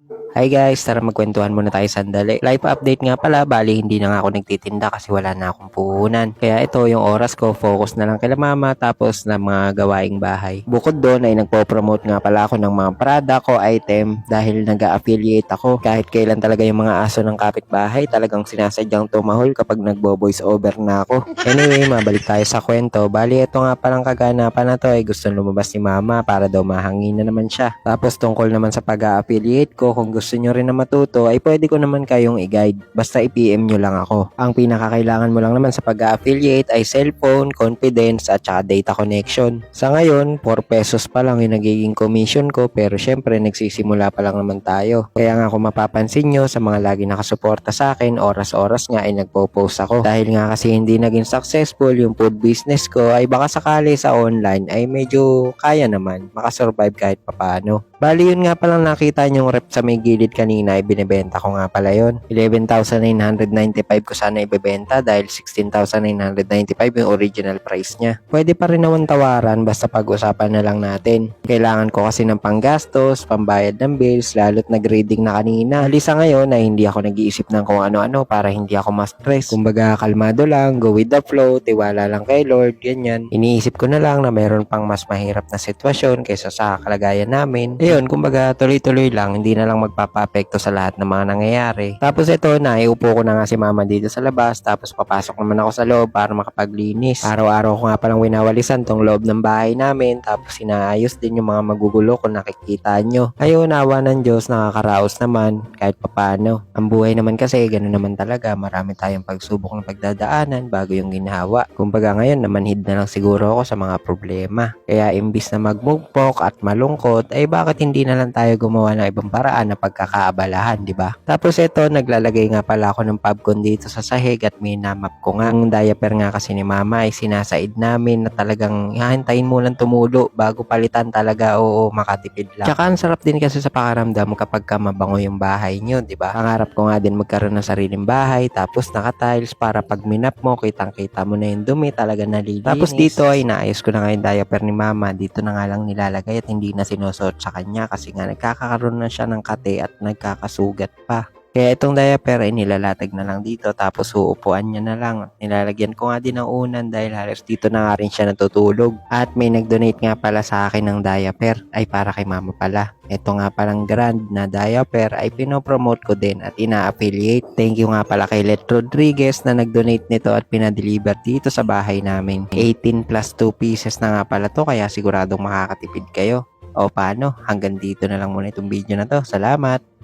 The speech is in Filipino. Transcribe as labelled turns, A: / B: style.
A: Hi guys, tara magkwentuhan muna tayo sandali. Live update nga pala, bali hindi na nga ako nagtitinda kasi wala na akong puhunan. Kaya ito yung oras ko, focus na lang kila mama tapos na mga gawaing bahay. Bukod doon ay nagpo-promote nga pala ako ng mga product o item dahil nag-affiliate ako. Kahit kailan talaga yung mga aso ng kapitbahay, talagang sinasadyang tumahol kapag nagbo-voice over na ako. Anyway, mabalik tayo sa kwento. Bali ito nga palang kaganapan na to ay gusto lumabas ni mama para daw mahangin na naman siya. Tapos tungkol naman sa pag-affiliate ko, kung gusto nyo rin na matuto ay pwede ko naman kayong i-guide. Basta i-PM nyo lang ako. Ang pinakakailangan mo lang naman sa pag-affiliate ay cellphone, confidence at saka data connection. Sa ngayon, 4 pesos pa lang yung nagiging commission ko pero syempre nagsisimula pa lang naman tayo. Kaya nga kung mapapansin nyo sa mga lagi nakasuporta sa akin, oras-oras nga ay nagpo-post ako. Dahil nga kasi hindi naging successful yung food business ko ay baka sakali sa online ay medyo kaya naman makasurvive kahit papano. Bali yun nga palang nakita nyong rep sa may gilid kanina ay binibenta ko nga pala yun. 11,995 ko sana ibebenta dahil 16,995 yung original price niya. Pwede pa rin naman tawaran basta pag-usapan na lang natin. Kailangan ko kasi ng panggastos, pambayad ng bills, lalo't nag-reading na kanina. Halisa ngayon ay hindi ako nag-iisip ng kung ano-ano para hindi ako ma-stress. Kumbaga kalmado lang, go with the flow, tiwala lang kay Lord, ganyan. Iniisip ko na lang na mayroon pang mas mahirap na sitwasyon kaysa sa kalagayan namin. Ayun, kumbaga tuloy-tuloy lang, hindi na lang magpapa-apekto sa lahat ng mga nangyayari. Tapos ito, naiupo ko na nga si mama dito sa labas, tapos papasok naman ako sa loob para makapaglinis. Araw-araw ko nga palang winawalisan tong loob ng bahay namin, tapos inaayos din yung mga magugulo kung nakikita nyo. Ayun, awa ng Diyos, nakakaraos naman kahit papano. Ang buhay naman kasi, ganoon naman talaga, marami tayong pagsubok ng pagdadaanan bago yung ginhawa. Kumbaga ngayon, namanhid na lang siguro ako sa mga problema. Kaya imbis na magmugpok at malungkot, ay bakit hindi na lang tayo gumawa ng ibang paraan na pagkakaabalahan, di ba? Tapos ito, naglalagay nga pala ako ng popcorn dito sa sahig at minamap ko nga. Ang diaper nga kasi ni mama ay sinasaid namin na talagang hahantayin mo lang tumulo bago palitan talaga, oo, makatipid lang. Tsaka ang sarap din kasi sa pakaramdam kapag ka mabango yung bahay nyo, di ba? Pangarap ko nga din magkaroon ng sariling bahay tapos naka-tiles para pag minap mo, kitang-kita mo na yung dumi talaga nalilinis. Tapos dito ay naayos ko na nga yung diaper ni mama. Dito na nga lang nilalagay at hindi na sinusuot sa kanya kasi nga nagkakaroon na siya ng kate at nagkakasugat pa. Kaya itong diaper ay nilalatag na lang dito tapos uupuan niya na lang. Nilalagyan ko nga din ng unan dahil halos dito na nga rin siya natutulog. At may nag-donate nga pala sa akin ng diaper ay para kay mama pala. Ito nga palang grand na diaper ay pinopromote ko din at ina-affiliate. Thank you nga pala kay Let Rodriguez na nag-donate nito at pinadeliver dito sa bahay namin. 18 plus 2 pieces na nga pala to kaya siguradong makakatipid kayo. O paano? Hanggang dito na lang muna itong video na to. Salamat!